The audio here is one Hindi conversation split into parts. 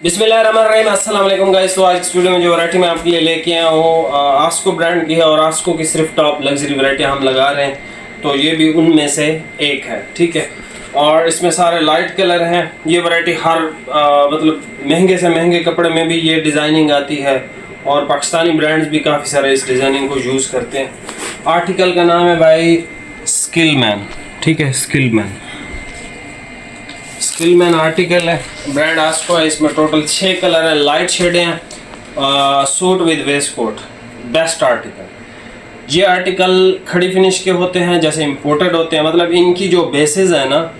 बिस्मिल्लाहिर्रहमानिर्रहीम, अस्सलाम वालेकुम गाइस। तो आज इस वीडियो में जो वैरायटी मैं आपके लिए लेके आया हूँ आस्को ब्रांड की है और आस्को की सिर्फ टॉप लग्जरी वैरायटी हम लगा रहे हैं, तो ये भी उनमें से एक है। ठीक है, और इसमें सारे लाइट कलर हैं। ये वैरायटी हर मतलब महंगे से महंगे कपड़े में भी ये डिज़ाइनिंग आती है और पाकिस्तानी ब्रांड्स भी काफ़ी सारे इस डिज़ाइनिंग को यूज़ करते हैं। आर्टिकल का नाम है भाई स्किलमैन। ठीक है, स्किलमैन आर्टिकल है, ब्रांड आस्को है। इसमें टोटल 6 कलर है, लाइट शेडें हैं। Suit with waistcoat, best article. ये आर्टिकल खड़ी फिनिश के होते हैं, जैसे इंपोर्टेड होते हैं। मतलब इनकी जो बेसेस है ना,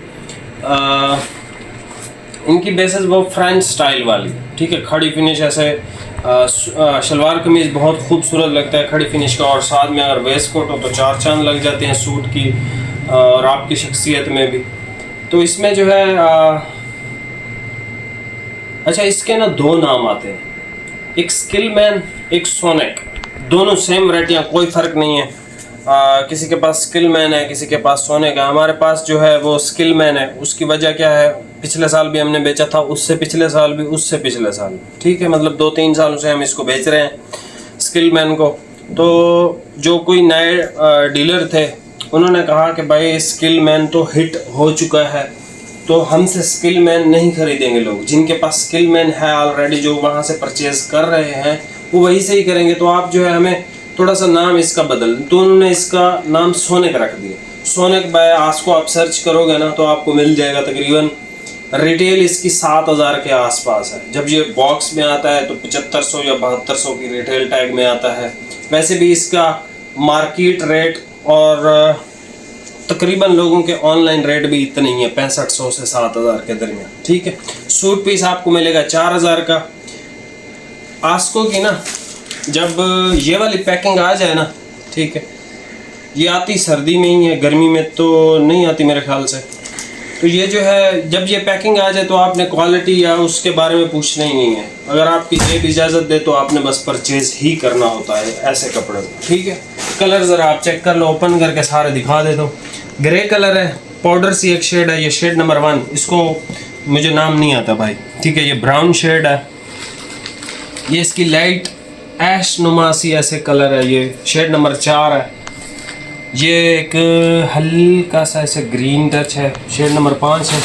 इनकी बेसेस वो फ्रेंच स्टाइल वाली। ठीक है, खड़ी फिनिश ऐसे शलवार कमीज़ बहुत खूबसूरत लगता है खड़ी फिनिश का, और साथ में अगर वेस्ट कोट हो तो चार चांद लग जाते हैं सूट की और आपकी शख्सियत में भी। तो इसमें जो है अच्छा, इसके ना 2 नाम आते हैं, एक स्किलमैन एक सोनेक। दोनों सेम वैरायटियाँ, कोई फ़र्क नहीं है। किसी के पास स्किलमैन है, किसी के पास सोनेक है। हमारे पास जो है वो स्किलमैन है। उसकी वजह क्या है, पिछले साल भी हमने बेचा था, उससे पिछले साल भी, उससे पिछले साल भी। ठीक है, मतलब 2-3 सालों से हम इसको बेच रहे हैं स्किलमैन को। तो जो कोई नए डीलर थे, उन्होंने कहा कि भाई स्किलमैन तो हिट हो चुका है, तो हमसे स्किलमैन नहीं खरीदेंगे लोग। जिनके पास स्किलमैन है ऑलरेडी, जो वहाँ से परचेज कर रहे हैं, वो वही से ही करेंगे। तो आप जो है हमें थोड़ा सा नाम इसका बदल, तो उन्होंने इसका नाम सोनेक रख दिया। सोनेक बाय आस्को आप सर्च करोगे ना तो आपको मिल जाएगा। तकरीबन रिटेल इसकी 7,000 के आसपास है। जब ये बॉक्स में आता है तो 7500 या 7200 की रिटेल टैग में आता है। वैसे भी इसका मार्केट रेट और तकरीबन लोगों के ऑनलाइन रेट भी इतने ही है, 6500 से 7000 के दरमियान। ठीक है, सूट पीस आपको मिलेगा 4000 का। आस्को की ना जब ये वाली पैकिंग आ जाए ना, ठीक है, ये आती सर्दी में ही है, गर्मी में तो नहीं आती मेरे ख्याल से। तो ये जो है, जब ये पैकिंग आ जाए तो आपने क्वालिटी या उसके बारे में पूछना ही नहीं है। अगर आपकी जेब इजाज़त दे तो आपने बस परचेज ही करना होता है ऐसे कपड़े में। ठीक है, कलर ज़रा आप चेक कर लो, ओपन करके सारे दिखा देता हूँ। ग्रे कलर है, पाउडर सी एक शेड है, ये शेड नंबर 1। इसको मुझे नाम नहीं आता भाई। ठीक है, ये ब्राउन शेड है। ये इसकी लाइट ऐश नुमा सी ऐसे कलर है, ये शेड नंबर 4 है। ये एक हल्का सा ऐसे ग्रीन टच है, शेड नंबर 5 है।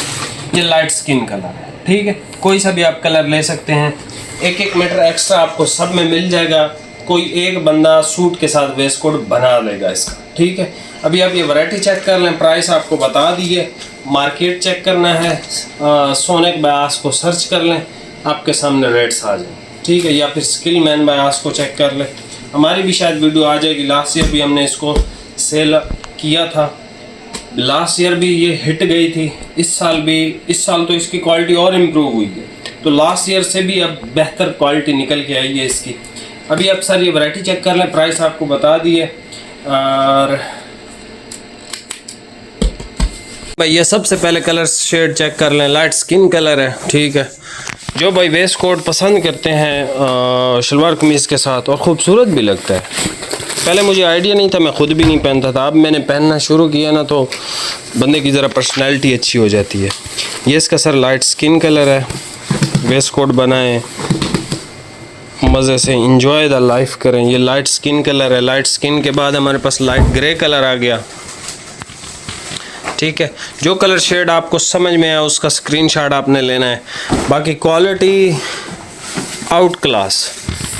ये लाइट स्किन कलर है। ठीक है, कोई सा भी आप कलर ले सकते हैं। 1-1 मीटर एक्स्ट्रा आपको सब में मिल जाएगा। कोई एक बंदा सूट के साथ वेस्ट कोट बना लेगा इसका। ठीक है, अभी आप ये वैरायटी चेक कर लें, प्राइस आपको बता दिए। मार्केट चेक करना है, सोनेक बाय आस्को सर्च कर लें, आपके सामने रेट्स आ जाए। ठीक है, या फिर स्किलमैन बाय आस्को चेक कर लें। हमारी भी शायद वीडियो आ जाएगी। लास्ट ईयर भी हमने इसको सेल किया था, लास्ट ईयर भी ये हिट गई थी। इस साल भी, इस साल तो इसकी क्वालिटी और इम्प्रूव हुई है, तो लास्ट ईयर से भी अब बेहतर क्वालिटी निकल के आई है इसकी। अभी आप सर ये वैरायटी चेक कर लें, प्राइस आपको बता दिए। और भाई ये सबसे पहले कलर शेड चेक कर लें, लाइट स्किन कलर है। ठीक है, जो भाई वेस्ट कोट पसंद करते हैं शलवार कमीज़ के साथ, और ख़ूबसूरत भी लगता है। पहले मुझे आइडिया नहीं था, मैं ख़ुद भी नहीं पहनता था। अब मैंने पहनना शुरू किया ना तो बंदे की ज़रा पर्सनैलिटी अच्छी हो जाती है। ये इसका सर लाइट स्किन कलर है। वेस्ट कोट बनाएं, मज़े से इंजॉय द लाइफ करें। ये लाइट स्किन कलर है। लाइट स्किन के बाद हमारे पास लाइट ग्रे कलर आ गया। ठीक है, जो कलर शेड आपको समझ में आया उसका स्क्रीनशॉट आपने लेना है। बाकी क्वालिटी आउट क्लास।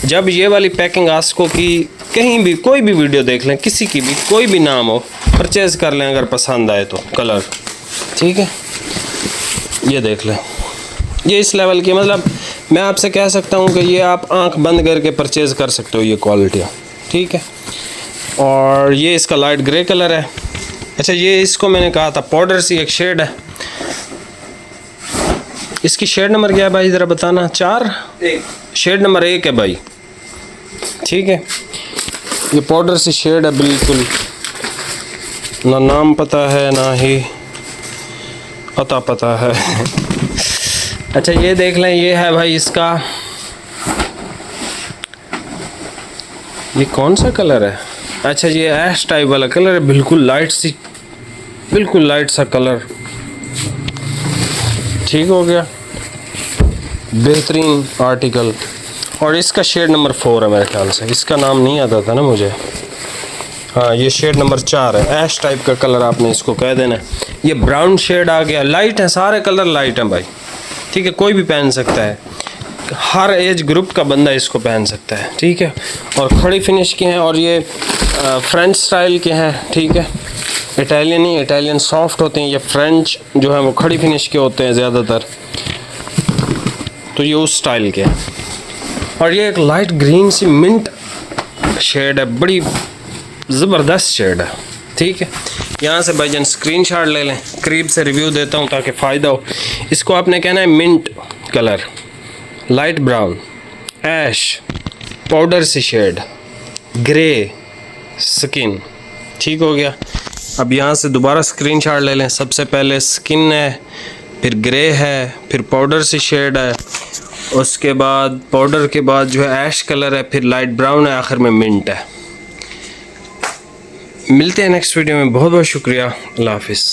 जब ये वाली पैकिंग आस्को की कहीं भी कोई भी वीडियो देख लें, किसी की भी कोई भी नाम हो, परचेज़ कर लें अगर पसंद आए तो कलर। ठीक है, ये देख लें, ये इस लेवल की, मतलब मैं आपसे कह सकता हूँ कि ये आप आंख बंद करके परचेज़ कर सकते हो ये क्वालिटियाँ। ठीक है, और ये इसका लाइट ग्रे कलर है। अच्छा, ये इसको मैंने कहा था पाउडर सी एक शेड है। इसकी शेड नंबर क्या है भाई, ज़रा बताना। 4 शेड नंबर 1 है भाई। ठीक है, ये पाउडर सी शेड है, बिल्कुल ना नाम पता है ना ही पता है। अच्छा, ये देख लें, ये है भाई इसका, ये कौन सा कलर है। अच्छा, ये ऐश टाइप वाला कलर है, बिल्कुल लाइट सा कलर। ठीक हो गया, बेहतरीन आर्टिकल। और इसका शेड नंबर 4 है मेरे ख्याल से, इसका नाम नहीं आता था ना मुझे। हाँ ये शेड नंबर 4 है, ऐश टाइप का कलर आपने इसको कह देना। ये ब्राउन शेड आ गया, लाइट है, सारे कलर लाइट हैं भाई, ठीक है, कोई भी पहन सकता है, हर एज ग्रुप का बंदा इसको पहन सकता है, ठीक है। और खड़ी फिनिश के हैं, और ये फ्रेंच स्टाइल के हैं, ठीक है, इटालियन नहीं, इटालियन सॉफ्ट होते हैं, ये फ्रेंच जो है वो खड़ी फिनिश के होते हैं ज़्यादातर, तो ये उस स्टाइल के हैं। और ये एक लाइट ग्रीन सी मिंट शेड है, बड़ी ज़बरदस्त शेड है, ठीक है। यहाँ से भाईजान स्क्रीनशॉट ले लें, करीब से रिव्यू देता हूँ ताकि फ़ायदा हो। इसको आपने कहना है mint colour, light brown, ash, powder sea shade, grey skin, ठीक हो गया। अब यहाँ से दोबारा स्क्रीनशॉट ले लें, सबसे पहले स्किन है, फिर ग्रे है, फिर पाउडर सी शेड है, उसके बाद पाउडर के बाद जो है ऐश कलर है, फिर लाइट ब्राउन है, आखिर में मिंट है। मिलते हैं नेक्स्ट वीडियो में, बहुत बहुत शुक्रिया, अल्लाह हाफिज़।